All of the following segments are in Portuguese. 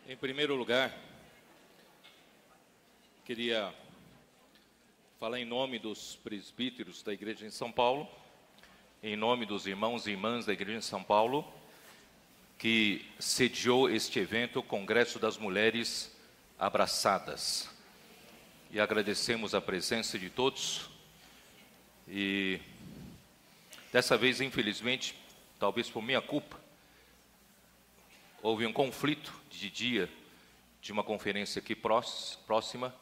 Em primeiro lugar, queria falar em nome dos presbíteros da Igreja em São Paulo, em nome dos irmãos e irmãs da Igreja em São Paulo, que sediou este evento, o Congresso das Mulheres Abraçadas. E agradecemos a presença de todos. E dessa vez, infelizmente, talvez por minha culpa, houve um conflito de dia de uma conferência aqui próxima,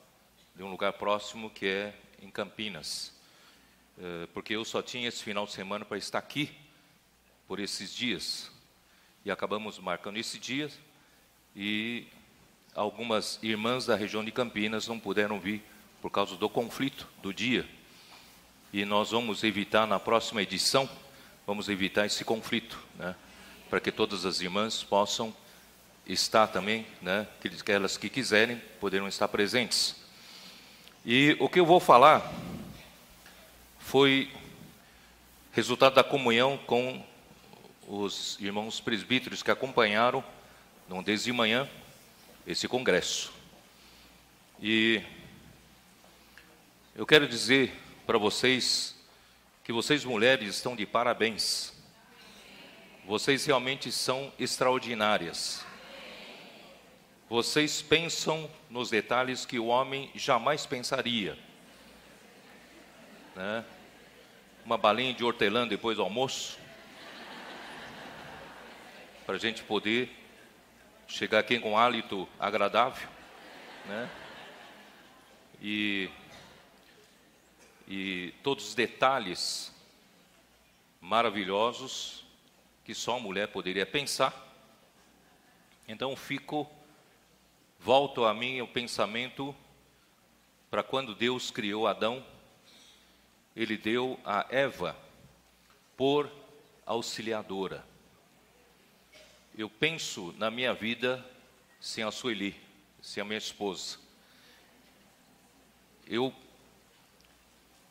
de um lugar próximo, que é em Campinas. Porque eu só tinha esse final de semana para estar aqui por esses dias. E acabamos marcando esse dia e algumas irmãs da região de Campinas não puderam vir por causa do conflito do dia. E nós vamos evitar na próxima edição, vamos evitar esse conflito, né? Para que todas as irmãs possam estar também, né? Aquelas que quiserem, poderão estar presentes. E o que eu vou falar foi resultado da comunhão com os irmãos presbíteros que acompanharam, desde de manhã, esse congresso. E eu quero dizer para vocês que vocês mulheres estão de parabéns. Vocês realmente são extraordinárias. Vocês pensam nos detalhes que o homem jamais pensaria, né? Uma balinha de hortelã depois do almoço, para a gente poder chegar aqui com um hálito agradável, né? E todos os detalhes maravilhosos que só a mulher poderia pensar. Então volto a mim o pensamento para quando Deus criou Adão, Ele deu a Eva por auxiliadora. Eu penso na minha vida sem a Sueli, sem a minha esposa.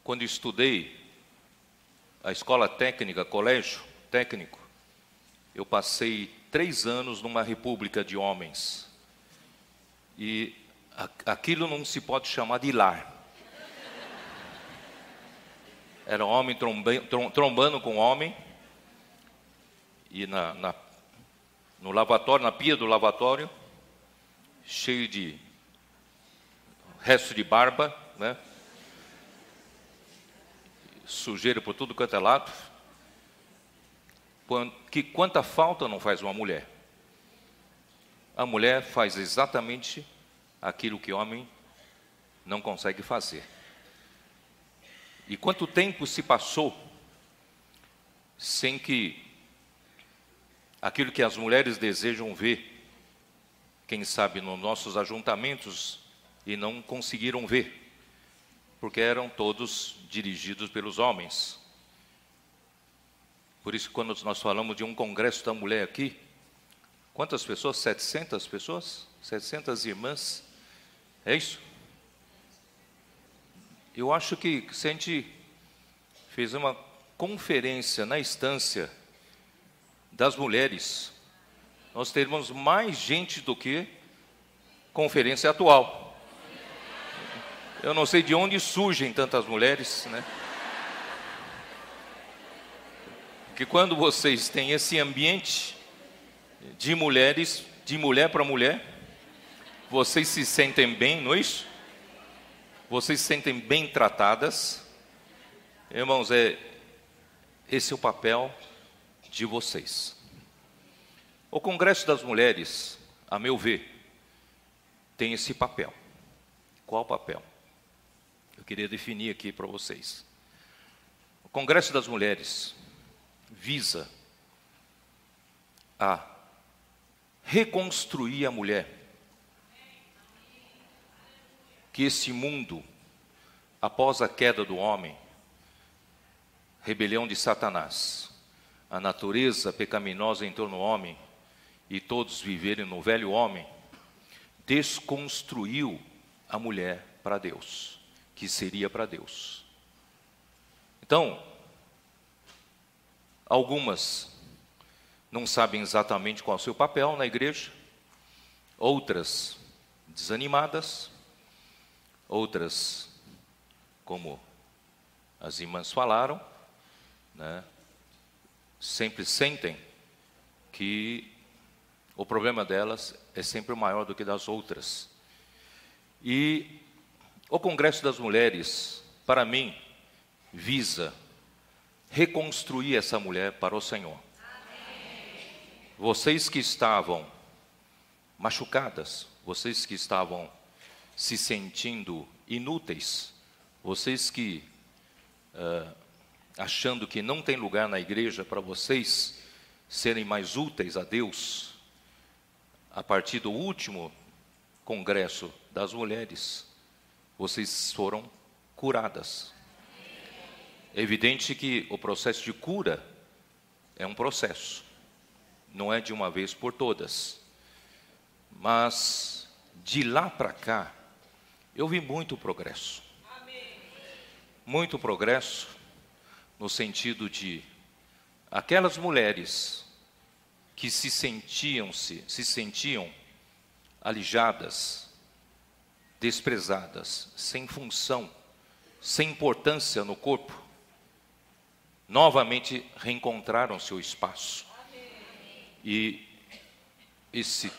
Quando estudei a escola técnica, colégio técnico, eu passei 3 anos numa república de homens. E aquilo não se pode chamar de lar. Era homem trombando com homem. E no lavatório, na pia do lavatório, cheio de resto de barba, né? Sujeira por tudo quanto é lado. Quanta falta não faz uma mulher? A mulher faz exatamente aquilo que o homem não consegue fazer. E quanto tempo se passou sem que aquilo que as mulheres desejam ver, quem sabe nos nossos ajuntamentos, e não conseguiram ver, porque eram todos dirigidos pelos homens. Por isso, quando nós falamos de um congresso da mulher aqui, quantas pessoas? 700 pessoas? 700 irmãs? É isso? Eu acho que se a gente fez uma conferência na instância das mulheres, nós teremos mais gente do que conferência atual. Eu não sei de onde surgem tantas mulheres, né? Porque quando vocês têm esse ambiente de mulheres, de mulher para mulher, vocês se sentem bem, não é isso? Vocês se sentem bem tratadas. Irmãos, esse é o papel de vocês. O Congresso das Mulheres, a meu ver, tem esse papel. Qual papel? Eu queria definir aqui para vocês. O Congresso das Mulheres visa a reconstruir a mulher. Que esse mundo, após a queda do homem, rebelião de Satanás, a natureza pecaminosa em torno do homem, e todos viverem no velho homem, desconstruiu a mulher para Deus, que seria para Deus. Então, algumas não sabem exatamente qual é o seu papel na igreja, outras desanimadas, outras, como as irmãs falaram, né, sempre sentem que o problema delas é sempre maior do que das outras. E o Congresso das Mulheres, para mim, visa reconstruir essa mulher para o Senhor. Vocês que estavam machucadas, vocês que estavam se sentindo inúteis, vocês que achando que não tem lugar na igreja para vocês serem mais úteis a Deus, a partir do último Congresso das Mulheres, vocês foram curadas. É evidente que o processo de cura é um processo, não é de uma vez por todas. Mas de lá para cá, eu vi muito progresso. Muito progresso no sentido de aquelas mulheres que se sentiam alijadas, desprezadas, sem função, sem importância no corpo, novamente reencontraram seu espaço. E esse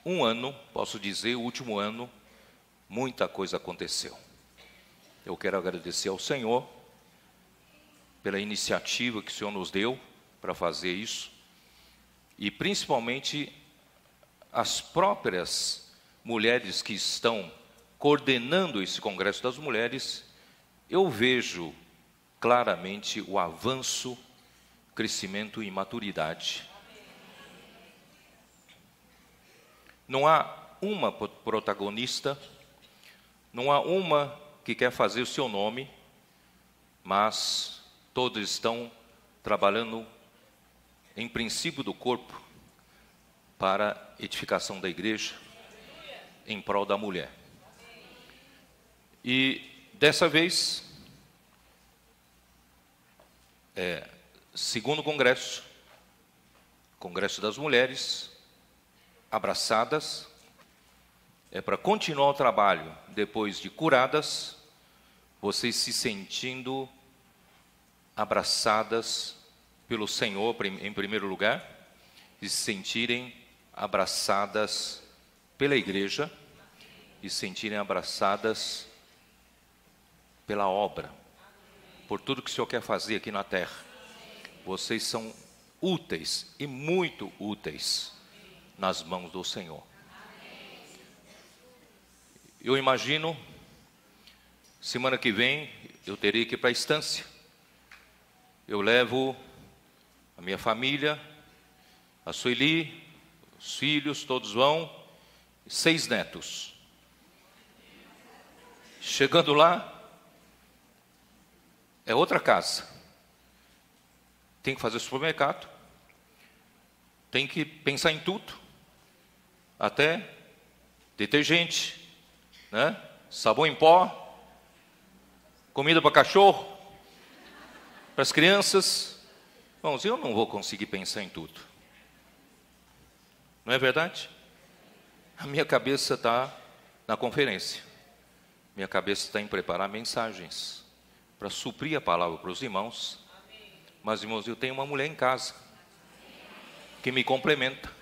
um ano, posso dizer, o último ano, muita coisa aconteceu. Eu quero agradecer ao Senhor pela iniciativa que o Senhor nos deu para fazer isso, e principalmente as próprias mulheres que estão coordenando esse Congresso das Mulheres. Eu vejo claramente o avanço, crescimento e maturidade. Não há uma protagonista, não há uma que quer fazer o seu nome, mas todos estão trabalhando em princípio do corpo para a edificação da igreja, em prol da mulher. E dessa vez, segundo Congresso das Mulheres, abraçadas, é para continuar o trabalho depois de curadas, vocês se sentindo abraçadas pelo Senhor em primeiro lugar, e se sentirem abraçadas pela igreja, e se sentirem abraçadas pela obra, por tudo que o Senhor quer fazer aqui na terra. Vocês são úteis e muito úteis nas mãos do Senhor. Eu imagino, semana que vem, eu terei que ir para a estância. Eu levo a minha família, a Sueli, os filhos, todos vão, 6 netos. Chegando lá, é outra casa. Tem que fazer supermercado, tem que pensar em tudo, até detergente, né? Sabão em pó, comida para cachorro, para as crianças. Irmãos, eu não vou conseguir pensar em tudo. Não é verdade? A minha cabeça está na conferência. Minha cabeça está em preparar mensagens para suprir a palavra para os irmãos. Mas, irmãos, eu tenho uma mulher em casa que me complementa,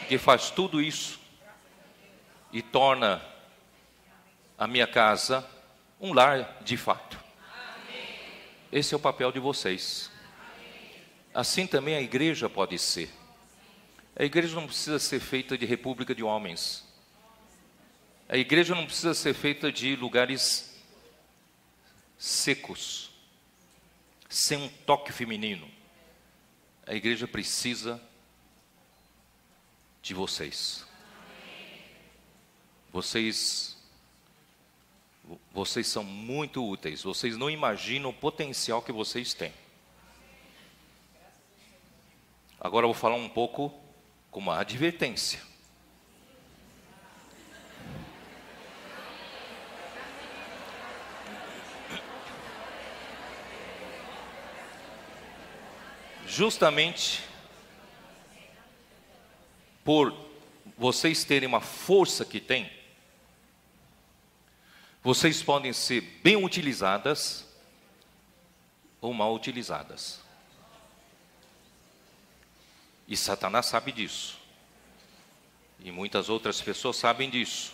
que faz tudo isso e torna a minha casa um lar de fato. Esse é o papel de vocês. Assim também a igreja pode ser. A igreja não precisa ser feita de república de homens. A igreja não precisa ser feita de lugares secos, sem um toque feminino. A igreja precisa de vocês. Vocês são muito úteis. Vocês não imaginam o potencial que vocês têm. Agora eu vou falar um pouco com uma advertência. Justamente por vocês terem uma força que têm, vocês podem ser bem utilizadas ou mal utilizadas. E Satanás sabe disso. E muitas outras pessoas sabem disso.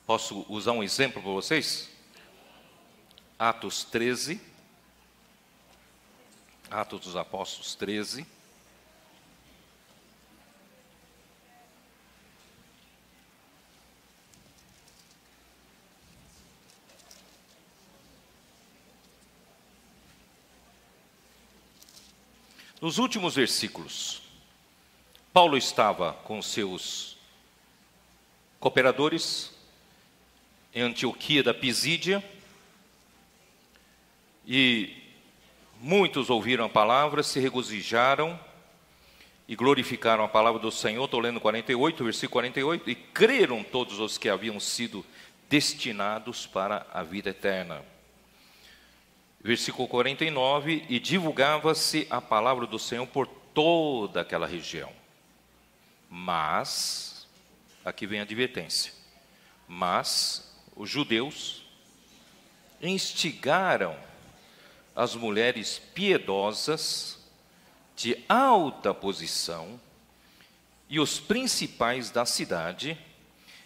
Posso usar um exemplo para vocês? Atos 13. Atos dos Apóstolos 13. Nos últimos versículos, Paulo estava com seus cooperadores em Antioquia da Pisídia e muitos ouviram a palavra, se regozijaram e glorificaram a palavra do Senhor. Estou lendo 48, versículo 48. E creram todos os que haviam sido destinados para a vida eterna. Versículo 49, e divulgava-se a palavra do Senhor por toda aquela região. Mas, aqui vem a advertência, mas os judeus instigaram as mulheres piedosas de alta posição e os principais da cidade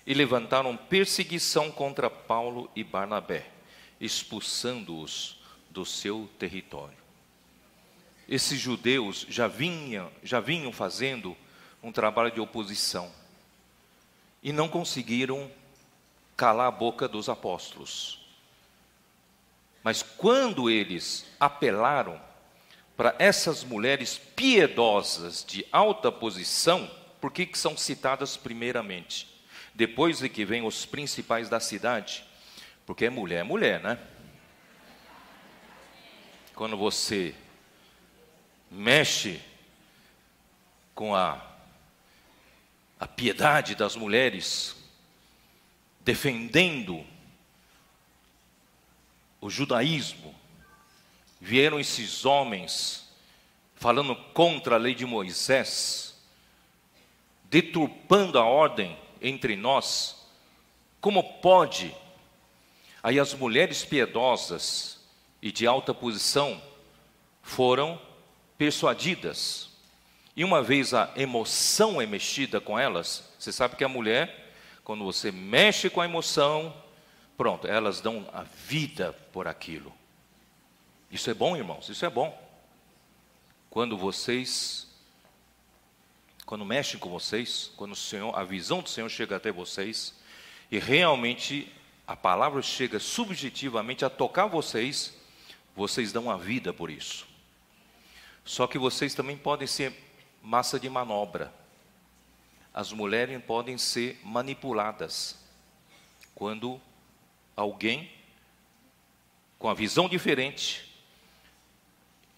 e levantaram perseguição contra Paulo e Barnabé, expulsando-os do seu território. Esses judeus já vinham fazendo um trabalho de oposição e não conseguiram calar a boca dos apóstolos. Mas quando eles apelaram para essas mulheres piedosas de alta posição, por que são citadas primeiramente? Depois de que vêm os principais da cidade? Porque é mulher, né? Quando você mexe com a piedade das mulheres, defendendo o judaísmo, vieram esses homens falando contra a lei de Moisés, deturpando a ordem entre nós. Como pode? Aí as mulheres piedosas e de alta posição foram persuadidas. E uma vez a emoção é mexida com elas, você sabe que a mulher, quando você mexe com a emoção, pronto, elas dão a vida por aquilo. Isso é bom, irmãos, isso é bom. Quando mexem com vocês, quando a visão do Senhor chega até vocês, e realmente a palavra chega subjetivamente a tocar vocês, vocês dão a vida por isso. Só que vocês também podem ser massa de manobra. As mulheres podem ser manipuladas. Quando alguém com a visão diferente,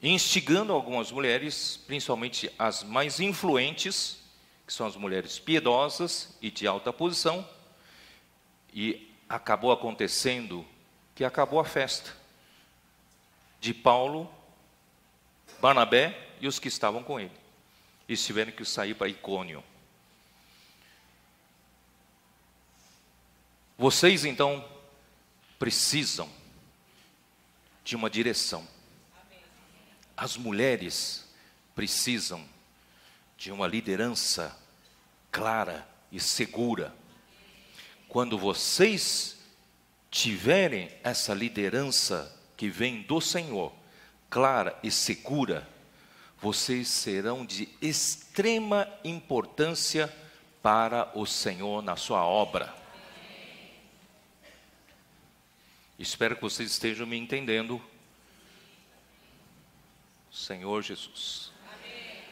instigando algumas mulheres, principalmente as mais influentes, que são as mulheres piedosas e de alta posição, e acabou acontecendo que acabou a festa de Paulo, Barnabé e os que estavam com ele. Eles tiveram que sair para Icônio. Vocês então precisam de uma direção. As mulheres precisam de uma liderança clara e segura. Quando vocês tiverem essa liderança que vem do Senhor, clara e segura, vocês serão de extrema importância para o Senhor na sua obra. Espero que vocês estejam me entendendo. Senhor Jesus. Amém.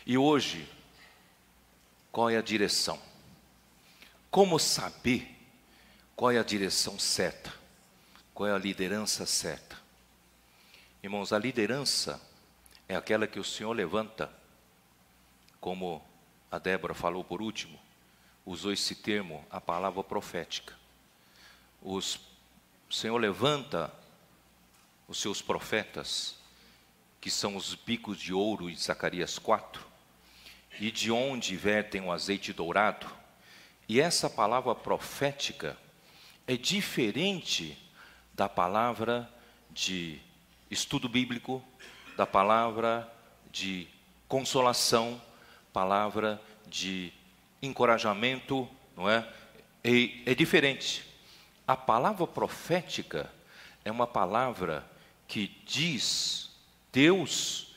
E hoje, qual é a direção? Como saber qual é a direção certa? Qual é a liderança certa? Irmãos, a liderança é aquela que o Senhor levanta, como a Débora falou por último, usou esse termo, a palavra profética. O Senhor levanta os seus profetas, que são os bicos de ouro em Zacarias 4, e de onde vertem o azeite dourado. E essa palavra profética é diferente da palavra de estudo bíblico, da palavra de consolação, palavra de encorajamento, não é? É diferente. A palavra profética é uma palavra que diz, Deus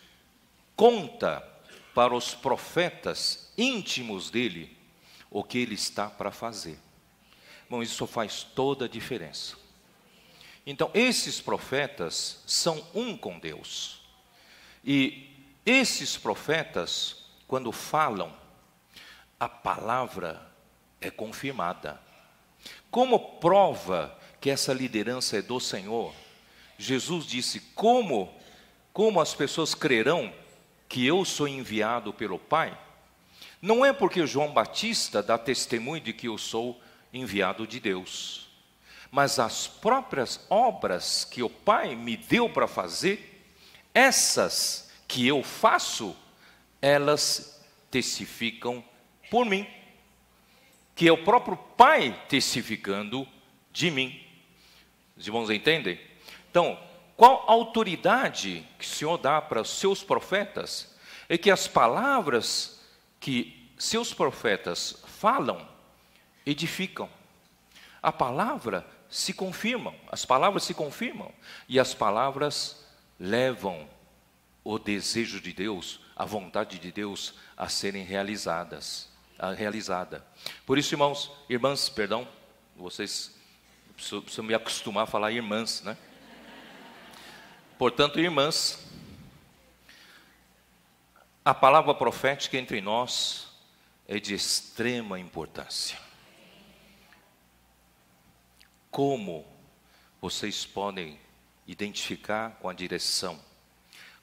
conta para os profetas íntimos dele o que ele está para fazer. Bom, isso faz toda a diferença. Então, esses profetas são um com Deus. E esses profetas, quando falam, a palavra é confirmada. Como prova que essa liderança é do Senhor, Jesus disse, como as pessoas crerão que eu sou enviado pelo Pai? Não é porque João Batista dá testemunho de que eu sou enviado de Deus, mas as próprias obras que o Pai me deu para fazer, essas que eu faço, elas testificam por mim, que é o próprio Pai testificando de mim. Os irmãos entendem? Então, qual autoridade que o Senhor dá para os seus profetas? É que as palavras que seus profetas falam, edificam. A palavra se confirmam, as palavras se confirmam, e as palavras levam o desejo de Deus, a vontade de Deus a serem realizada. Por isso, irmãs, perdão, vocês precisam me acostumar a falar irmãs, né? Portanto, irmãs, a palavra profética entre nós é de extrema importância. Como vocês podem identificar com a direção?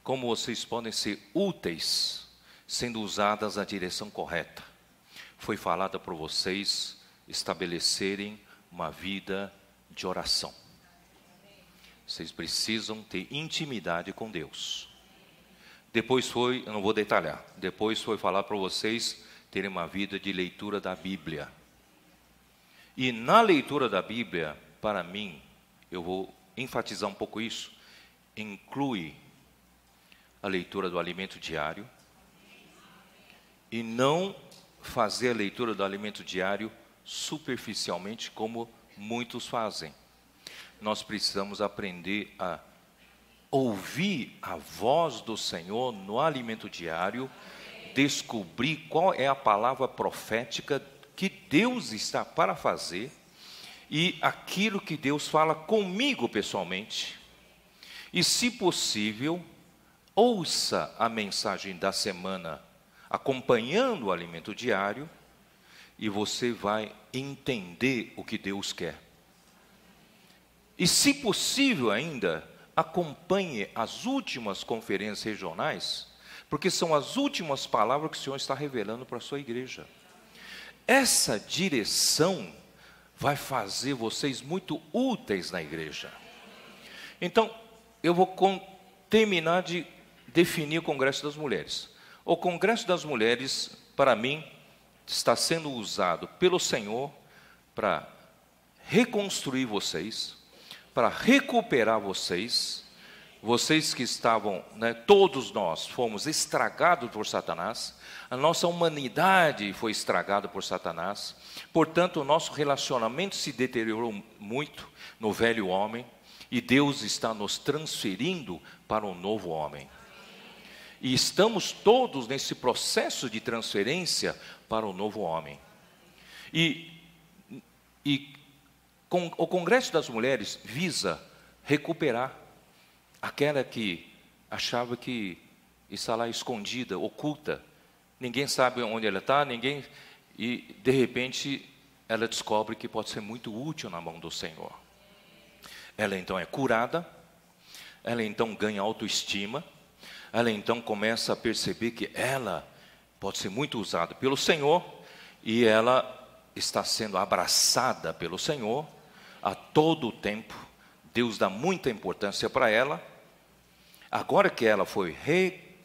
Como vocês podem ser úteis sendo usadas na direção correta? Foi falada por vocês estabelecerem uma vida de oração. Vocês precisam ter intimidade com Deus. Depois foi, eu não vou detalhar, depois foi falar para vocês terem uma vida de leitura da Bíblia. E na leitura da Bíblia, para mim, eu vou enfatizar um pouco isso, inclui a leitura do alimento diário e não fazer a leitura do alimento diário superficialmente como muitos fazem. Nós precisamos aprender a ouvir a voz do Senhor no alimento diário, descobrir qual é a palavra profética que Deus está para fazer e aquilo que Deus fala comigo pessoalmente. E, se possível, ouça a mensagem da semana acompanhando o alimento diário e você vai entender o que Deus quer. E, se possível ainda, acompanhe as últimas conferências regionais, porque são as últimas palavras que o Senhor está revelando para a sua igreja. Essa direção vai fazer vocês muito úteis na igreja. Então, eu vou terminar de definir o Congresso das Mulheres. O Congresso das Mulheres, para mim, está sendo usado pelo Senhor para reconstruir vocês, para recuperar vocês que estavam, todos nós fomos estragados por Satanás, a nossa humanidade foi estragada por Satanás, portanto o nosso relacionamento se deteriorou muito no velho homem, e Deus está nos transferindo para um novo homem. E estamos todos nesse processo de transferência para o novo homem. E o Congresso das Mulheres visa recuperar aquela que achava que está lá escondida, oculta. Ninguém sabe onde ela está, e de repente ela descobre que pode ser muito útil na mão do Senhor. Ela então é curada, ela então ganha autoestima, ela então começa a perceber que ela pode ser muito usada pelo Senhor, e ela está sendo abraçada pelo Senhor a todo o tempo. Deus dá muita importância para ela. Agora que ela foi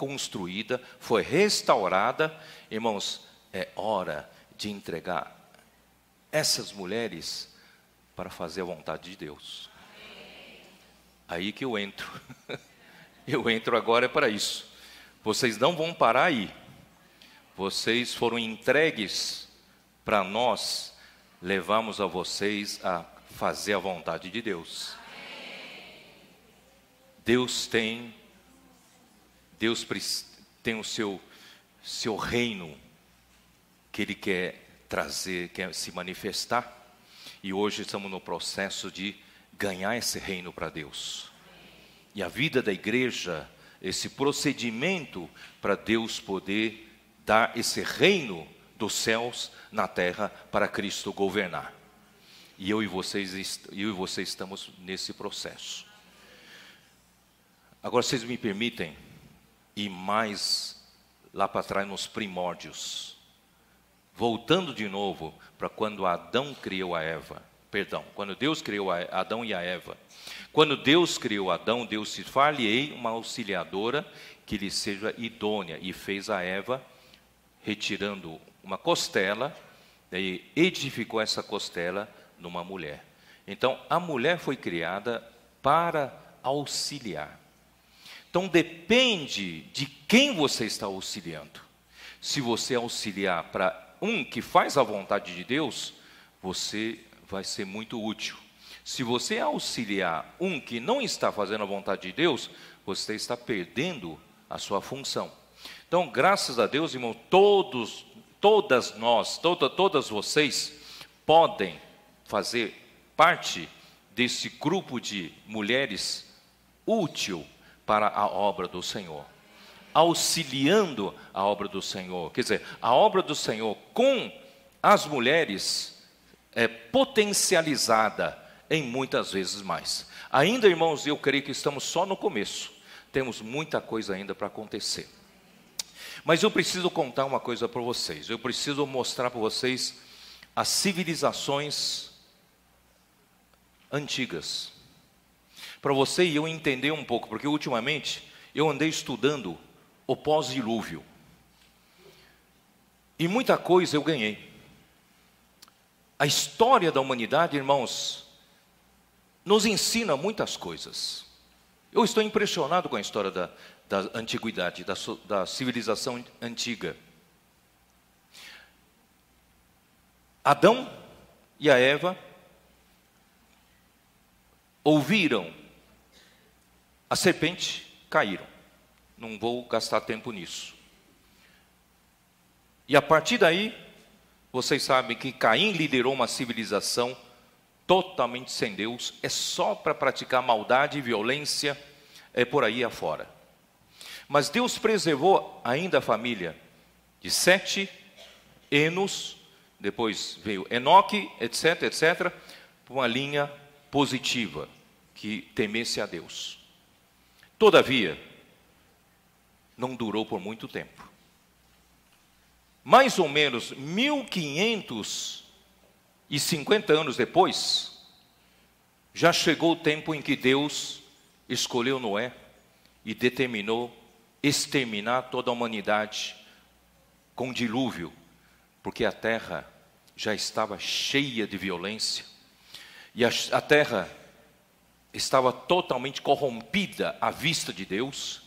reconstruída, foi restaurada. Irmãos, é hora de entregar essas mulheres para fazer a vontade de Deus. Aí que eu entro. Eu entro agora para isso. Vocês não vão parar aí. Vocês foram entregues para nós, levamos a vocês a fazer a vontade de Deus. Deus tem o seu reino que Ele quer trazer, quer se manifestar. E hoje estamos no processo de ganhar esse reino para Deus. E a vida da igreja, esse procedimento para Deus poder dar esse reino dos céus na terra para Cristo governar. E eu e vocês estamos nesse processo. Agora vocês me permitem ir mais lá para trás nos primórdios. Voltando de novo para quando Adão criou a Eva. Perdão, quando Deus criou Adão e a Eva. Quando Deus criou Adão, Deus disse: far-lhe-ei uma auxiliadora que lhe seja idônea. E fez a Eva, retirando uma costela, daí edificou essa costela numa mulher. Então, a mulher foi criada para auxiliar. Então, depende de quem você está auxiliando. Se você auxiliar para um que faz a vontade de Deus, você vai ser muito útil. Se você auxiliar um que não está fazendo a vontade de Deus, você está perdendo a sua função. Então, graças a Deus, irmão, todas vocês podem fazer parte desse grupo de mulheres útil para a obra do Senhor, auxiliando a obra do Senhor. Quer dizer, a obra do Senhor com as mulheres é potencializada em muitas vezes mais. Ainda, irmãos, eu creio que estamos só no começo. Temos muita coisa ainda para acontecer. Mas eu preciso contar uma coisa para vocês. Eu preciso mostrar para vocês as civilizações antigas. Para você e eu entender um pouco, porque ultimamente eu andei estudando o pós-dilúvio. E muita coisa eu ganhei. A história da humanidade, irmãos, nos ensina muitas coisas. Eu estou impressionado com a história da antiguidade, da civilização antiga. Adão e a Eva ouviram a serpente, caíram. Não vou gastar tempo nisso. E a partir daí, vocês sabem que Caim liderou uma civilização totalmente sem Deus, é só para praticar maldade e violência, é por aí afora. Mas Deus preservou ainda a família de Sete, Enos, depois veio Enoque, etc, etc, por uma linha positiva, que temesse a Deus. Todavia, não durou por muito tempo. Mais ou menos 1550 anos depois, já chegou o tempo em que Deus escolheu Noé e determinou exterminar toda a humanidade com dilúvio, porque a terra já estava cheia de violência e a terra estava totalmente corrompida à vista de Deus,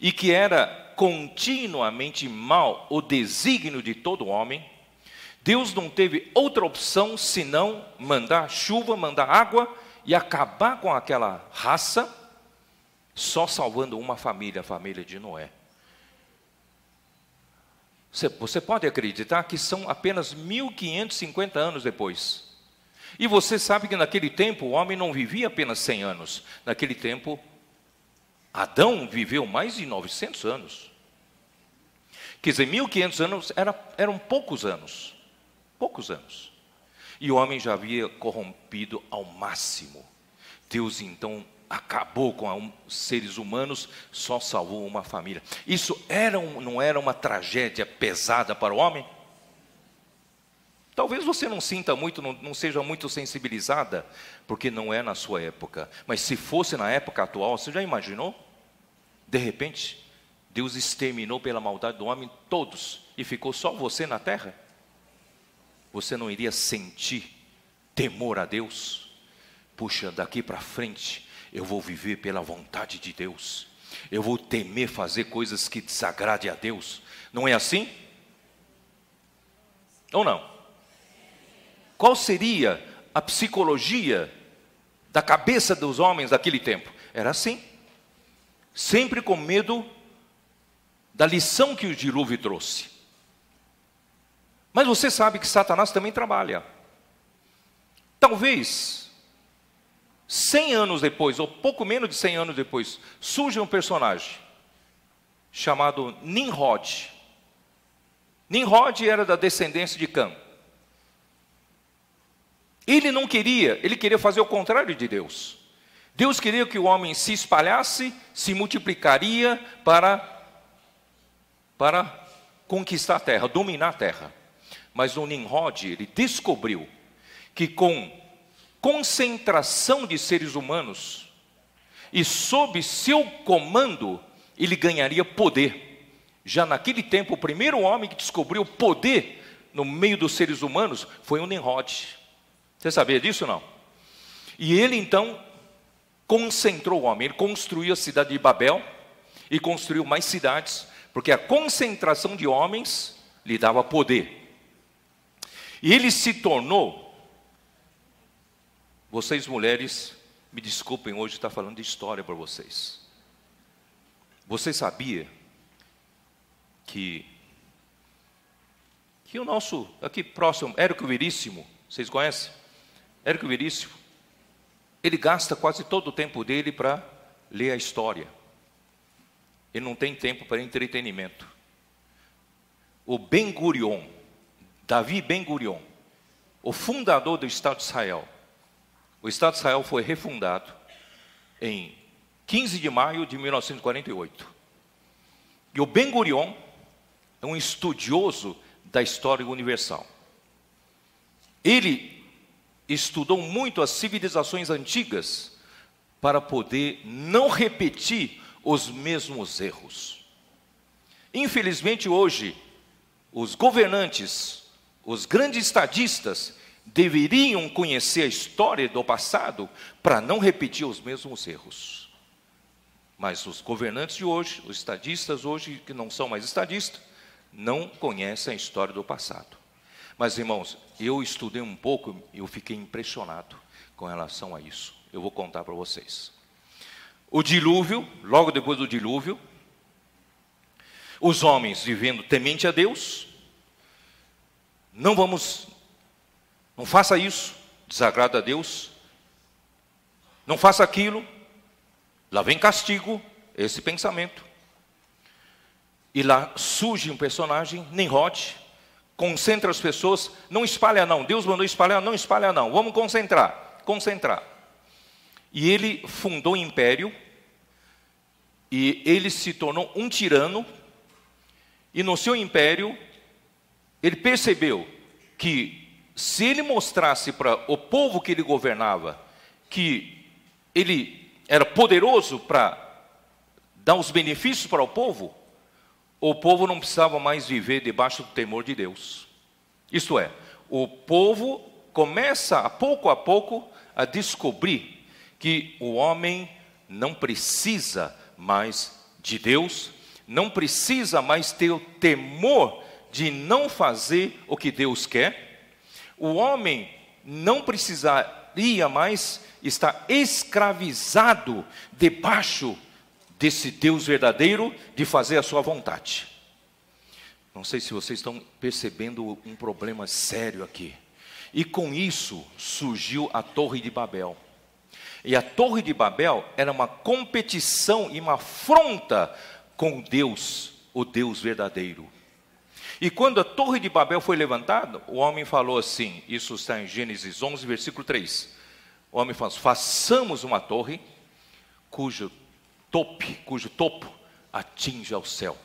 e que era continuamente mal o desígnio de todo homem. Deus não teve outra opção senão mandar chuva, mandar água e acabar com aquela raça, só salvando uma família, a família de Noé. Você pode acreditar que são apenas 1550 anos depois. E você sabe que naquele tempo o homem não vivia apenas 100 anos. Naquele tempo, Adão viveu mais de 900 anos. Quer dizer, 1500 anos eram poucos anos. Poucos anos. E o homem já havia corrompido ao máximo. Deus então acabou com os seres humanos, só salvou uma família. Isso não era uma tragédia pesada para o homem? Talvez você não sinta muito, não seja muito sensibilizada, porque não é na sua época. Mas se fosse na época atual, você já imaginou? De repente, Deus exterminou pela maldade do homem todos e ficou só você na terra? Você não iria sentir temor a Deus? Puxa, daqui para frente eu vou viver pela vontade de Deus. Eu vou temer fazer coisas que desagradem a Deus. Não é assim? Ou não? Qual seria a psicologia da cabeça dos homens daquele tempo? Era assim. Sempre com medo da lição que o dilúvio trouxe. Mas você sabe que Satanás também trabalha. Talvez 100 anos depois, ou pouco menos de 100 anos depois, surge um personagem chamado Nimrod. Nimrod era da descendência de Cã. Ele não queria, ele queria fazer o contrário de Deus. Deus queria que o homem se espalhasse, se multiplicaria para conquistar a terra, dominar a terra. Mas o Nimrod, ele descobriu que com concentração de seres humanos e sob seu comando, ele ganharia poder. Já naquele tempo, o primeiro homem que descobriu poder no meio dos seres humanos foi o Nimrod. Você sabia disso ou não? E ele então concentrou o homem, ele construiu a cidade de Babel e construiu mais cidades, porque a concentração de homens lhe dava poder. E ele se tornou, vocês mulheres, me desculpem, hoje está falando de história para vocês. Você sabia que o nosso, aqui próximo, Érico Veríssimo, vocês conhecem? Érico Veríssimo, ele gasta quase todo o tempo dele para ler a história. Ele não tem tempo para entretenimento. O Ben-Gurion, Davi Ben-Gurion, o fundador do Estado de Israel. O Estado de Israel foi refundado em 15 de maio de 1948. E o Ben-Gurion é um estudioso da história universal. Ele estudou muito as civilizações antigas para poder não repetir os mesmos erros. Infelizmente hoje, os governantes, os grandes estadistas, deveriam conhecer a história do passado para não repetir os mesmos erros. Mas os governantes de hoje, os estadistas hoje, que não são mais estadistas, não conhecem a história do passado. Mas, irmãos, eu estudei um pouco e eu fiquei impressionado com relação a isso. Eu vou contar para vocês. O dilúvio, logo depois do dilúvio, os homens vivendo temente a Deus, não faça isso, desagrada a Deus, não faça aquilo, lá vem castigo, esse pensamento. E lá surge um personagem, Nimrod, concentra as pessoas, não espalha não, Deus mandou espalhar, não espalha não, vamos concentrar. E ele fundou um império, e ele se tornou um tirano, e no seu império, ele percebeu que se ele mostrasse para o povo que ele governava, que ele era poderoso para dar os benefícios para o povo não precisava mais viver debaixo do temor de Deus. Isto é, o povo começa a pouco a descobrir que o homem não precisa mais de Deus, não precisa mais ter o temor de não fazer o que Deus quer. O homem não precisaria mais estar escravizado debaixo desse Deus verdadeiro, de fazer a sua vontade. Não sei se vocês estão percebendo um problema sério aqui. E com isso surgiu a Torre de Babel. E a Torre de Babel era uma competição e uma afronta com Deus, o Deus verdadeiro. E quando a Torre de Babel foi levantada, o homem falou assim, isso está em Gênesis 11, versículo 3. O homem falou, façamos uma torre cujo topo atinge ao céu.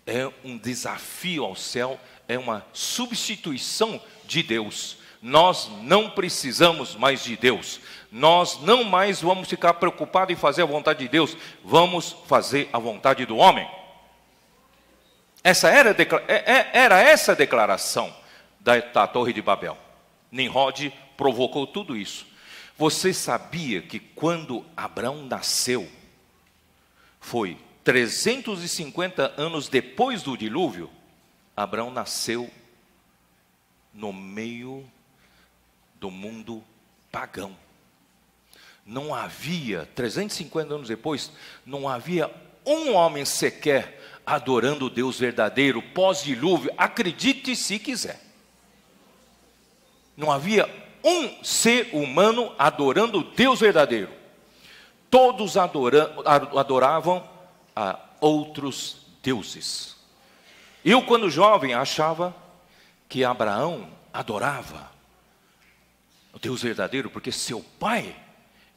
É um desafio ao céu, é uma substituição de Deus. Nós não precisamos mais de Deus. Nós não mais vamos ficar preocupados em fazer a vontade de Deus. Vamos fazer a vontade do homem. Era essa a declaração da Torre de Babel. Nimrod provocou tudo isso. Você sabia que quando Abraão nasceu, foi 350 anos depois do dilúvio? Abraão nasceu no meio do mundo pagão. Não havia, 350 anos depois, não havia um homem sequer adorando o Deus verdadeiro, pós-dilúvio, acredite se quiser. Não havia um ser humano adorando o Deus verdadeiro. Todos adoravam a outros deuses. Eu, quando jovem, achava que Abraão adorava o Deus verdadeiro, porque seu pai,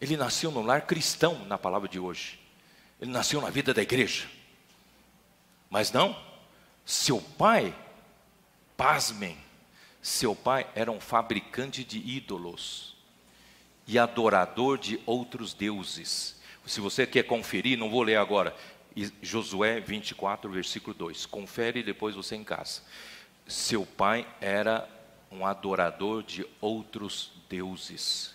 ele nasceu num lar cristão, na palavra de hoje. Ele nasceu na vida da igreja. Mas não, seu pai, pasmem, seu pai era um fabricante de ídolos e adorador de outros deuses. Se você quer conferir, não vou ler agora, Josué 24, versículo 2. Confere depois você em casa. Seu pai era um adorador de outros deuses.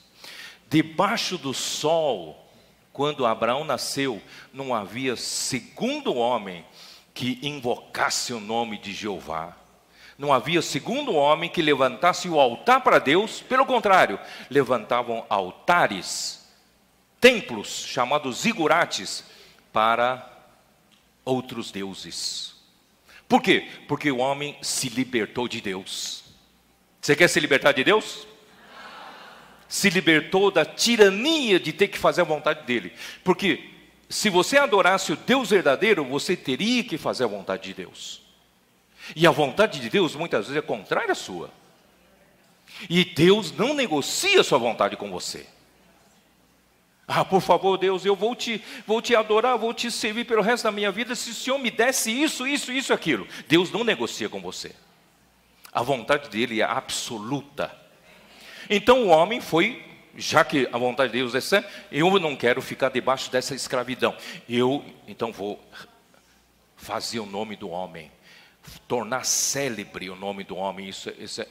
Debaixo do sol, quando Abraão nasceu, não havia segundo homem que invocasse o nome de Jeová. Não havia segundo homem que levantasse o altar para Deus. Pelo contrário, levantavam altares, templos chamados zigurates para outros deuses. Por quê? Porque o homem se libertou de Deus. Você quer se libertar de Deus? Se libertou da tirania de ter que fazer a vontade dele. Porque se você adorasse o Deus verdadeiro, você teria que fazer a vontade de Deus. E a vontade de Deus muitas vezes é contrária à sua. E Deus não negocia a sua vontade com você. Ah, por favor, Deus, eu vou te adorar, vou te servir pelo resto da minha vida, se o Senhor me desse isso, aquilo. Deus não negocia com você. A vontade dele é absoluta. Então o homem foi, já que a vontade de Deus é essa, eu não quero ficar debaixo dessa escravidão. Então vou fazer o nome do homem, tornar célebre o nome do homem.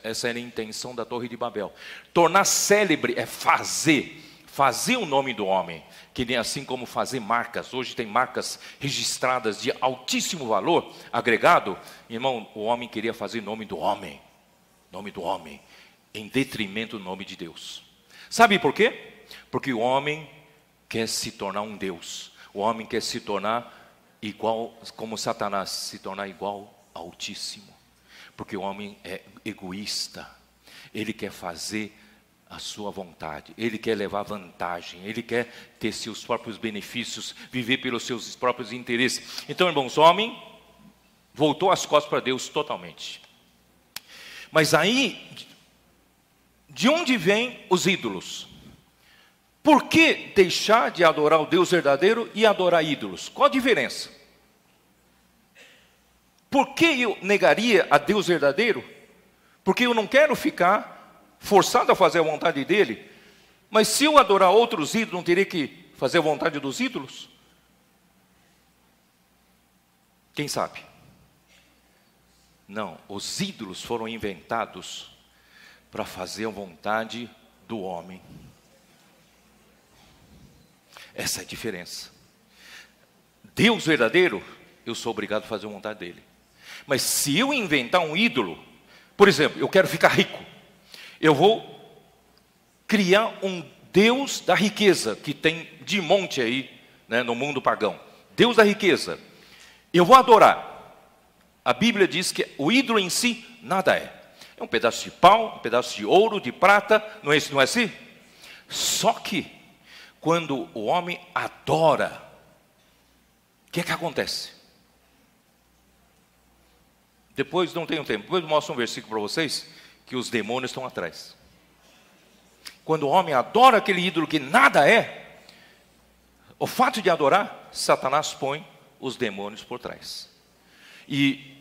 Essa era a intenção da Torre de Babel. Tornar célebre é fazer o nome do homem, que nem assim como fazer marcas. Hoje tem marcas registradas de altíssimo valor agregado. Irmão, o homem queria fazer nome do homem, em detrimento do nome de Deus. Sabe por quê? Porque o homem quer se tornar um Deus. O homem quer se tornar igual, como Satanás, se tornar igual ao Altíssimo. Porque o homem é egoísta. Ele quer fazer a sua vontade. Ele quer levar vantagem. Ele quer ter seus próprios benefícios, viver pelos seus próprios interesses. Então, irmãos, o homem voltou as costas para Deus totalmente. Mas aí, de onde vêm os ídolos? Por que deixar de adorar o Deus verdadeiro e adorar ídolos? Qual a diferença? Por que eu negaria a Deus verdadeiro? Porque eu não quero ficar forçado a fazer a vontade dele. Mas se eu adorar outros ídolos, não teria que fazer a vontade dos ídolos? Quem sabe? Não, os ídolos foram inventados para fazer a vontade do homem. Essa é a diferença. Deus verdadeiro, eu sou obrigado a fazer a vontade dele. Mas se eu inventar um ídolo, por exemplo, eu quero ficar rico, eu vou criar um Deus da riqueza, que tem de monte aí, né, no mundo pagão. Deus da riqueza. Eu vou adorar. A Bíblia diz que o ídolo em si nada é. É um pedaço de pau, um pedaço de ouro, de prata, não é assim? Só que, quando o homem adora, o que é que acontece? Depois, não tenho tempo, depois eu mostro um versículo para vocês, que os demônios estão atrás. Quando o homem adora aquele ídolo que nada é, o fato de adorar, Satanás põe os demônios por trás. E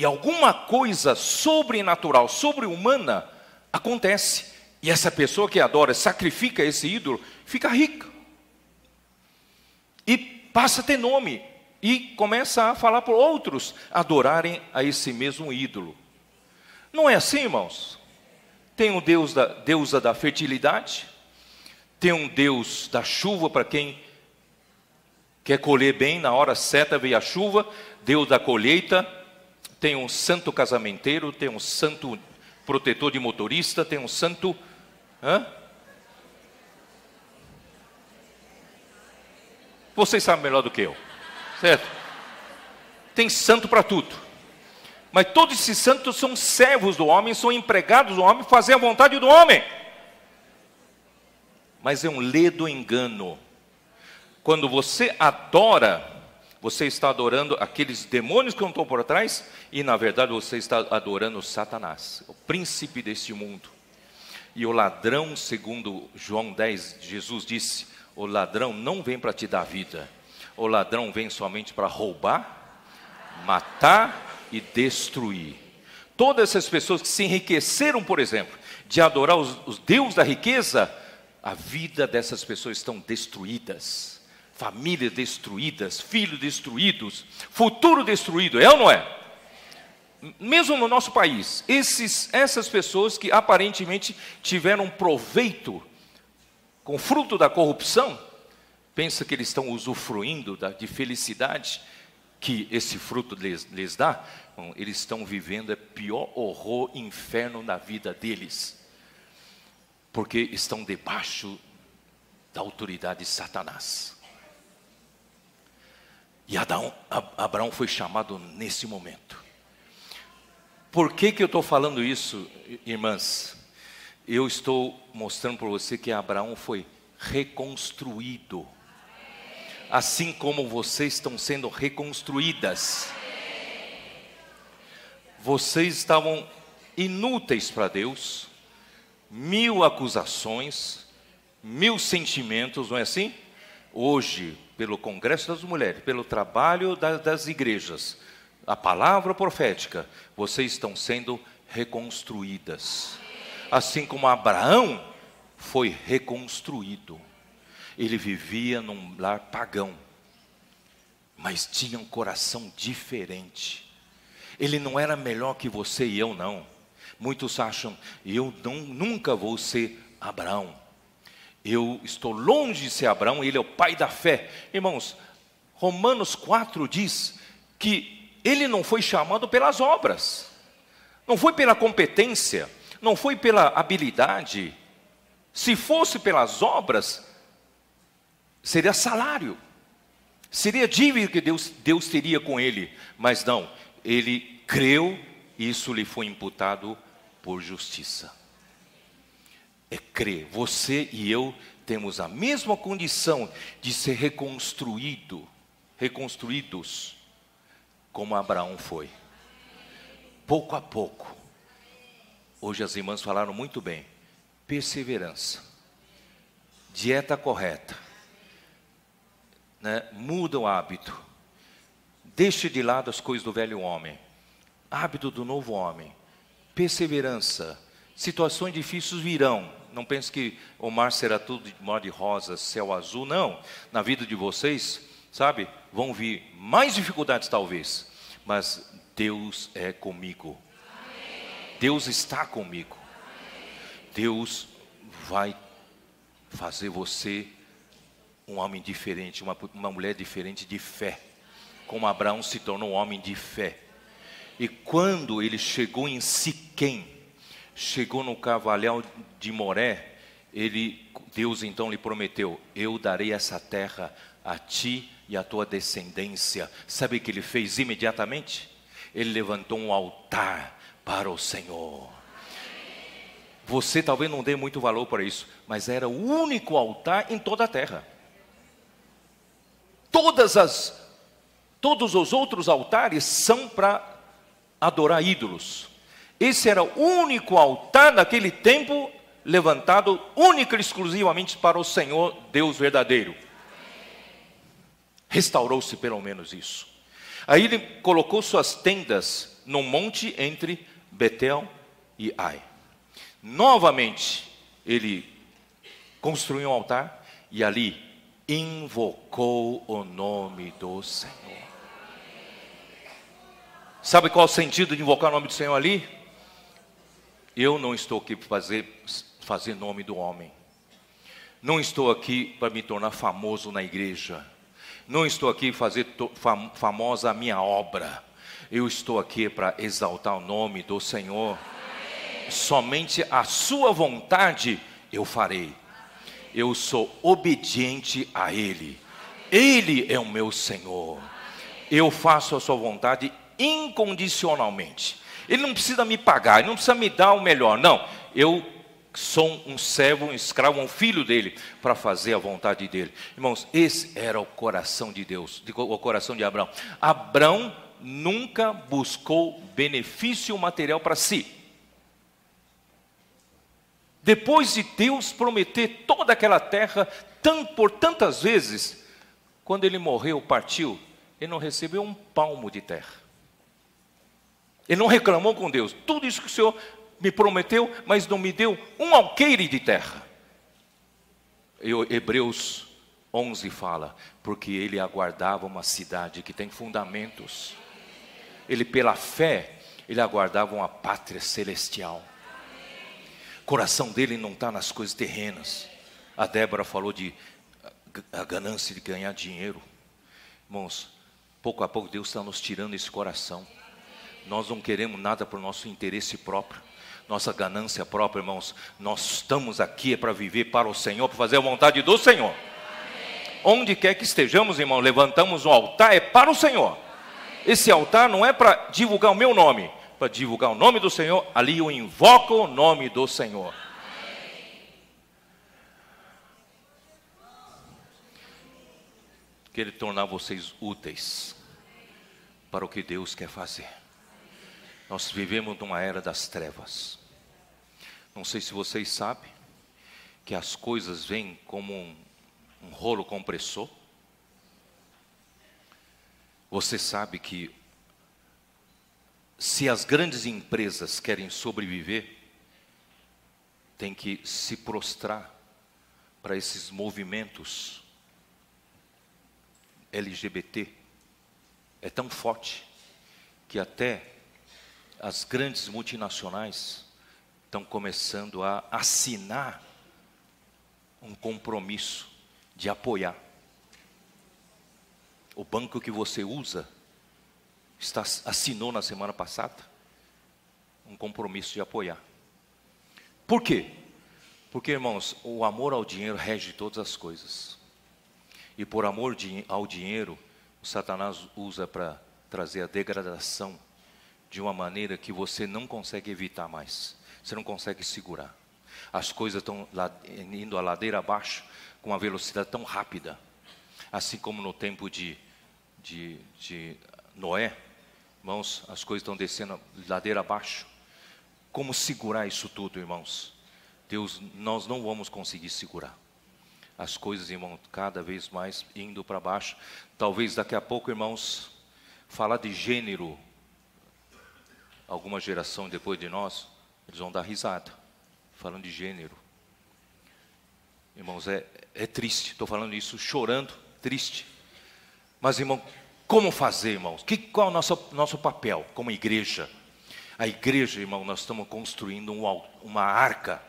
alguma coisa sobrenatural, sobre-humana, acontece. E essa pessoa que adora, sacrifica esse ídolo, fica rica. E passa a ter nome. e começa a falar para outros adorarem a esse mesmo ídolo. Não é assim, irmãos? Tem um Deus deusa da fertilidade, tem um Deus da chuva para quem quer colher bem, na hora certa veio a chuva, Deus da colheita, tem um santo casamenteiro, tem um santo protetor de motorista, tem um santo... Vocês sabem melhor do que eu, certo? Tem santo para tudo. Mas todos esses santos são servos do homem, são empregados do homem, fazem a vontade do homem. Mas é um ledo engano. Quando você adora, você está adorando aqueles demônios que estão por trás, e na verdade você está adorando Satanás, o príncipe deste mundo. E o ladrão, segundo João 10, Jesus disse, o ladrão não vem para te dar vida, o ladrão vem somente para roubar, matar e destruir. Todas essas pessoas que se enriqueceram, por exemplo, de adorar os deuses da riqueza, a vida dessas pessoas estão destruídas, famílias destruídas, filhos destruídos, futuro destruído, é ou não é? Mesmo no nosso país, essas pessoas que aparentemente tiveram proveito com fruto da corrupção, pensa que eles estão usufruindo de felicidade que esse fruto lhes dá. Bom, eles estão vivendo o pior horror, inferno na vida deles, porque estão debaixo da autoridade de Satanás. E Abraão foi chamado nesse momento. Por que eu estou falando isso, irmãs? Eu estou mostrando para você que Abraão foi reconstruído, assim como vocês estão sendo reconstruídas. Vocês estavam inúteis para Deus, 1000 acusações, 1000 sentimentos, não é assim? Hoje, pelo Congresso das Mulheres, pelo trabalho das igrejas, a palavra profética, vocês estão sendo reconstruídas. Assim como Abraão foi reconstruído. Ele vivia num lar pagão, mas tinha um coração diferente. Ele não era melhor que você e eu, não. Muitos acham, nunca vou ser Abraão. Eu estou longe de ser Abraão, ele é o pai da fé. Irmãos, Romanos 4 diz que ele não foi chamado pelas obras, não foi pela competência, não foi pela habilidade. Se fosse pelas obras, seria salário, seria dívida que Deus teria com ele. Mas não, ele creu e isso lhe foi imputado por justiça. É crer. Você e eu temos a mesma condição de ser reconstruídos, como Abraão foi. Pouco a pouco. Hoje as irmãs falaram muito bem. Perseverança, dieta correta, né? Muda o hábito, deixe de lado as coisas do velho homem, hábito do novo homem, perseverança. Situações difíceis virão. Não pense que o mar será tudo de mar de rosas, céu azul. Não, na vida de vocês, sabe, vão vir mais dificuldades talvez, mas Deus é comigo. Deus está comigo. Deus vai fazer você um homem diferente, uma mulher diferente de fé. Como Abraão se tornou um homem de fé. E quando ele chegou em Siquém, chegou no carvalhal de Moré, Deus então lhe prometeu, eu darei essa terra a ti e a tua descendência. Sabe o que ele fez imediatamente? Ele levantou um altar para o Senhor. Você talvez não dê muito valor para isso, mas era o único altar em toda a terra. Todos os outros altares são para adorar ídolos. Esse era o único altar naquele tempo levantado única e exclusivamente para o Senhor Deus verdadeiro. Restaurou-se pelo menos isso. Aí ele colocou suas tendas num monte entre Betel e Ai. Novamente ele construiu um altar e ali invocou o nome do Senhor. Sabe qual é o sentido de invocar o nome do Senhor ali? Eu não estou aqui para fazer nome do homem. Não estou aqui para me tornar famoso na igreja. Não estou aqui para fazer famosa a minha obra. Eu estou aqui para exaltar o nome do Senhor. Somente a sua vontade eu farei. Eu sou obediente a Ele. Ele é o meu Senhor. Eu faço a sua vontade incondicionalmente. Ele não precisa me pagar, ele não precisa me dar o melhor. Não, eu sou um servo, um escravo, um filho dele, para fazer a vontade dele. Irmãos, esse era o coração de Deus, o coração de Abraão. Abraão nunca buscou benefício material para si. Depois de Deus prometer toda aquela terra, por tantas vezes, quando ele morreu, partiu, ele não recebeu um palmo de terra. Ele não reclamou com Deus. Tudo isso que o Senhor me prometeu, mas não me deu um alqueire de terra. Hebreus 11 fala, porque ele aguardava uma cidade que tem fundamentos. Ele, pela fé, ele aguardava uma pátria celestial. O coração dele não está nas coisas terrenas. A Débora falou de a ganância de ganhar dinheiro. Irmãos, pouco a pouco Deus está nos tirando esse coração. Nós não queremos nada para o nosso interesse próprio, nossa ganância própria, irmãos. Nós estamos aqui para viver para o Senhor, para fazer a vontade do Senhor. Amém. Onde quer que estejamos, irmão, levantamos um altar, é para o Senhor. Amém. Esse altar não é para divulgar o meu nome, para divulgar o nome do Senhor. Ali eu invoco o nome do Senhor. Amém. Quero tornar vocês úteis para o que Deus quer fazer. Nós vivemos numa era das trevas. Não sei se vocês sabem que as coisas vêm como um rolo compressor. Você sabe que se as grandes empresas querem sobreviver, tem que se prostrar para esses movimentos LGBT. É tão forte que até as grandes multinacionais estão começando a assinar um compromisso de apoiar. O banco que você usa assinou na semana passada um compromisso de apoiar. Por quê? Porque, irmãos, o amor ao dinheiro rege todas as coisas. E por amor ao dinheiro, o Satanás usa para trazer a degradação de uma maneira que você não consegue evitar mais. Você não consegue segurar. As coisas estão indo a ladeira abaixo com uma velocidade tão rápida. Assim como no tempo de Noé, irmãos, as coisas estão descendo ladeira abaixo. Como segurar isso tudo, irmãos? Deus, nós não vamos conseguir segurar. As coisas, irmãos, cada vez mais indo para baixo. Talvez daqui a pouco, irmãos, falar de gênero, alguma geração depois de nós, eles vão dar risada, falando de gênero. Irmãos, é triste, estou falando isso chorando, triste. Mas, irmão, como fazer, irmãos? Qual é o nosso papel como igreja? A igreja, irmão, nós estamos construindo uma arca.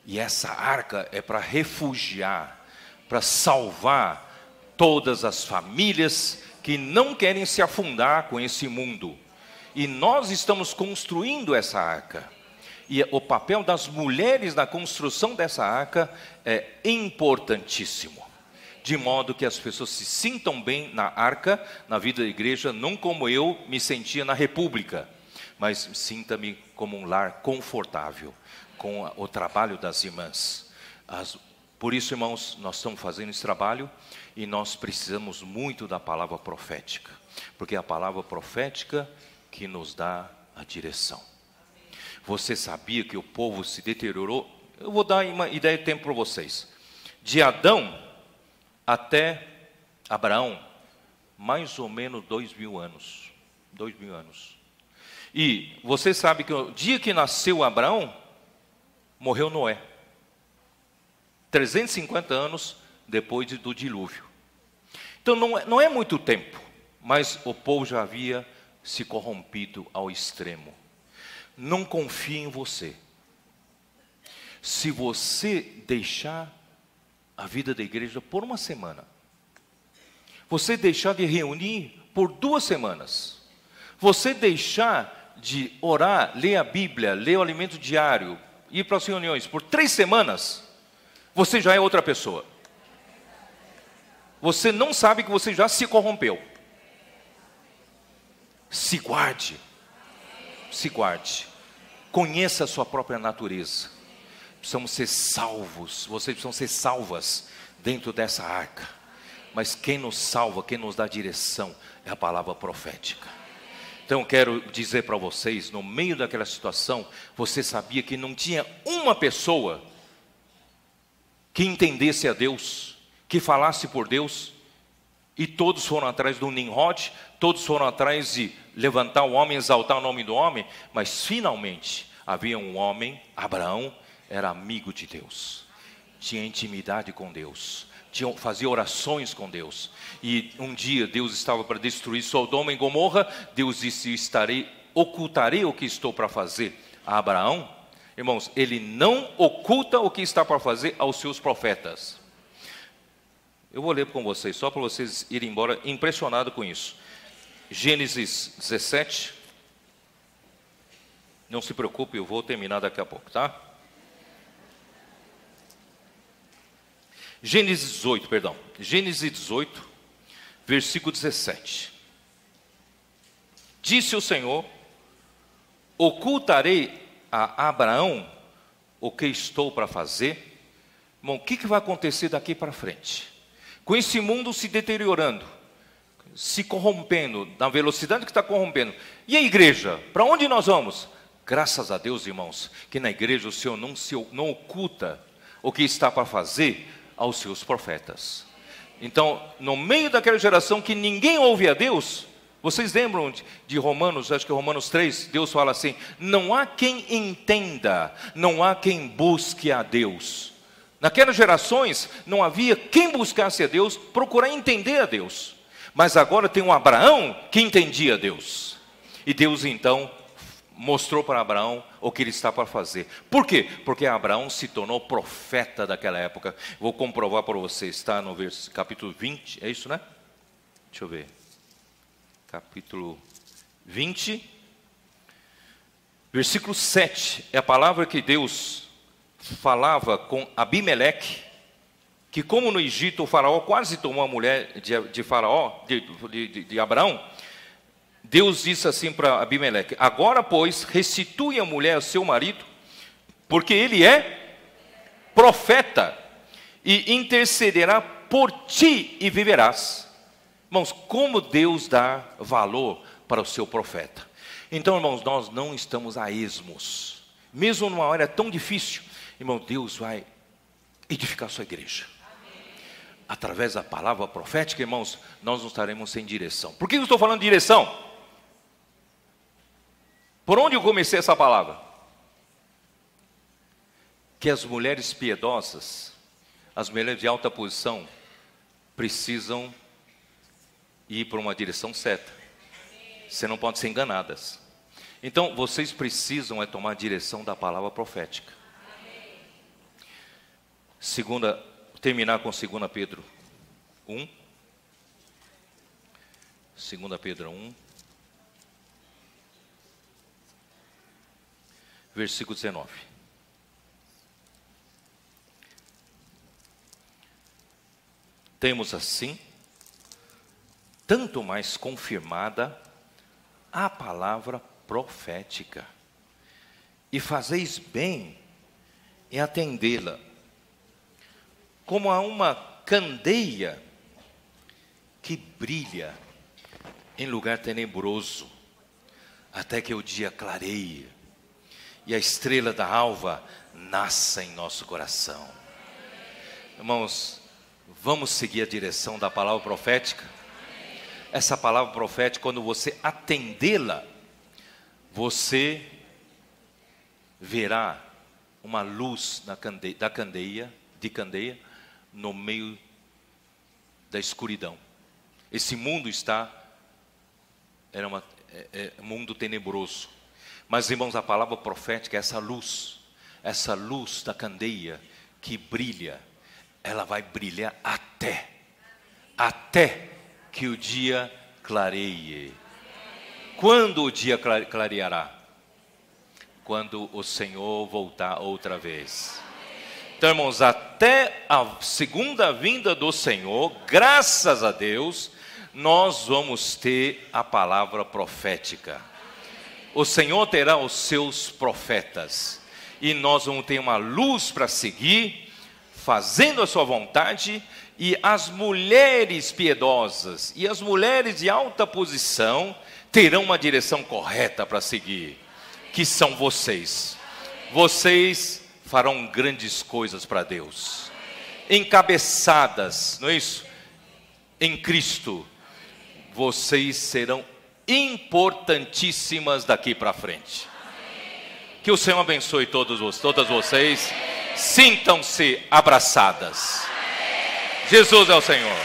E essa arca é para refugiar, para salvar todas as famílias que não querem se afundar com esse mundo. E nós estamos construindo essa arca. E o papel das mulheres na construção dessa arca é importantíssimo. De modo que as pessoas se sintam bem na arca, na vida da igreja, não como eu me sentia na república, mas sinta-me como um lar confortável, com o trabalho das irmãs. Por isso, irmãos, nós estamos fazendo esse trabalho e nós precisamos muito da palavra profética. Porque é a palavra profética que nos dá a direção. Você sabia que o povo se deteriorou? Eu vou dar uma ideia de tempo para vocês. De Adão até Abraão, mais ou menos 2000 anos. 2000 anos. E você sabe que o dia que nasceu Abraão, morreu Noé. 350 anos depois do dilúvio. Então não é muito tempo, mas o povo já havia se corrompido ao extremo. Não confie em você. Se você deixar a vida da igreja por uma semana, você deixar de reunir por 2 semanas, você deixar de orar, ler a Bíblia, ler o alimento diário, ir para as reuniões por 3 semanas, você já é outra pessoa. Você não sabe que você já se corrompeu. Se guarde. Se guarde. Conheça a sua própria natureza. Precisamos ser salvos. Vocês precisam ser salvas dentro dessa arca. Mas quem nos salva, quem nos dá direção, é a palavra profética. Então eu quero dizer para vocês, no meio daquela situação, você sabia que não tinha uma pessoa que entendesse a Deus, que falasse por Deus, e todos foram atrás do Nimrod, todos foram atrás de levantar o homem, exaltar o nome do homem, mas finalmente havia um homem, Abraão, era amigo de Deus, tinha intimidade com Deus, fazia orações com Deus, e um dia Deus estava para destruir Sodoma e Gomorra. Deus disse: ocultarei o que estou para fazer a Abraão. Irmãos, ele não oculta o que está para fazer aos seus profetas. Eu vou ler com vocês, só para vocês irem embora impressionados com isso. Gênesis 17. Não se preocupe, eu vou terminar daqui a pouco, tá? Gênesis 18, perdão. Gênesis 18, versículo 17. Disse o Senhor: ocultarei a Abraão o que estou para fazer? Bom, o que vai acontecer daqui para frente? Com esse mundo se deteriorando, se corrompendo, na velocidade que está corrompendo. E a igreja? Para onde nós vamos? Graças a Deus, irmãos, que na igreja o Senhor não oculta o que está para fazer aos seus profetas. Então, no meio daquela geração que ninguém ouve a Deus, vocês lembram de Romanos, acho que Romanos 3, Deus fala assim: não há quem entenda, não há quem busque a Deus. Naquelas gerações não havia quem buscasse a Deus, procurar entender a Deus. Mas agora tem um Abraão que entendia a Deus. E Deus então mostrou para Abraão o que ele está para fazer. Por quê? Porque Abraão se tornou profeta daquela época. Vou comprovar para você, está no capítulo 20, é isso, né? Deixa eu ver. Capítulo 20, versículo 7, é a palavra que Deus falava com Abimeleque, que como no Egito o faraó quase tomou a mulher de Faraó, de Abraão. Deus disse assim para Abimeleque: agora, pois, restitui a mulher ao seu marido, porque ele é profeta, e intercederá por ti e viverás. Irmãos, como Deus dá valor para o seu profeta. Então, irmãos, nós não estamos a esmos. Mesmo numa hora tão difícil, irmão, Deus vai edificar a sua igreja. Através da palavra profética, irmãos, nós não estaremos sem direção. Por que eu estou falando de direção? Por onde eu comecei essa palavra? Que as mulheres piedosas, as mulheres de alta posição, precisam ir para uma direção certa. Você não pode ser enganadas. Então, vocês precisam tomar a direção da palavra profética. Terminar com 2 Pedro 1. 2 Pedro 1. Versículo 19. Temos assim, tanto mais confirmada a palavra profética, e fazeis bem em atendê-la, como a uma candeia que brilha em lugar tenebroso, até que o dia clareie e a estrela da alva nasça em nosso coração. Irmãos, vamos seguir a direção da palavra profética? Essa palavra profética, quando você atendê-la, você verá uma luz de candeia no meio da escuridão. Esse mundo mundo tenebroso. Mas, irmãos, a palavra profética é essa luz da candeia que brilha, ela vai brilhar até que o dia clareie. Quando o dia clareará? Quando o Senhor voltar outra vez. Então, irmãos, até a segunda vinda do Senhor, graças a Deus, nós vamos ter a palavra profética. O Senhor terá os seus profetas, e nós vamos ter uma luz para seguir, fazendo a sua vontade, e as mulheres piedosas e as mulheres de alta posição terão uma direção correta para seguir, que são vocês. Vocês farão grandes coisas para Deus, encabeçadas, não é isso? Em Cristo, vocês serão importantíssimas daqui para frente. Que o Senhor abençoe todas vocês. Sintam-se abraçadas. Jesus é o Senhor.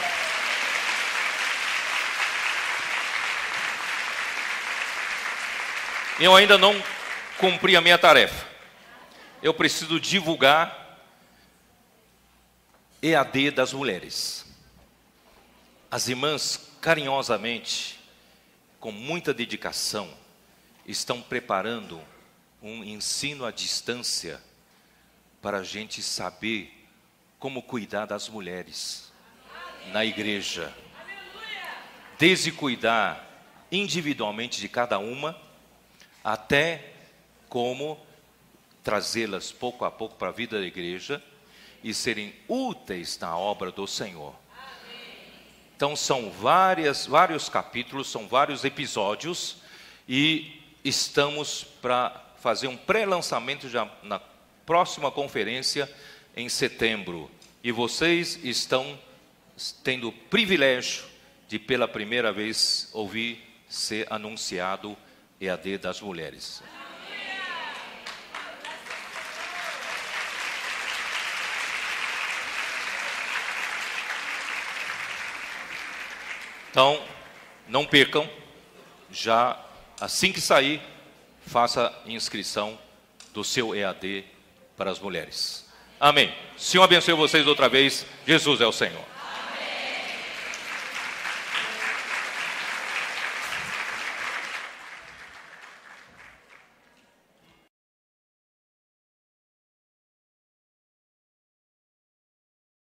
Eu ainda não cumpri a minha tarefa. Eu preciso divulgar EAD das mulheres. As irmãs, carinhosamente, com muita dedicação, estão preparando um ensino à distância para a gente saber como cuidar das mulheres na igreja. Desde cuidar individualmente de cada uma, até como trazê-las pouco a pouco para a vida da igreja e serem úteis na obra do Senhor. Então são vários capítulos, são vários episódios, e estamos para fazer um pré-lançamento já na próxima conferência em setembro. E vocês estão tendo o privilégio de pela primeira vez ouvir ser anunciado EAD das mulheres. Então, não percam, já assim que sair, faça inscrição do seu EAD para as mulheres. Amém. Senhor abençoe vocês outra vez. Jesus é o Senhor.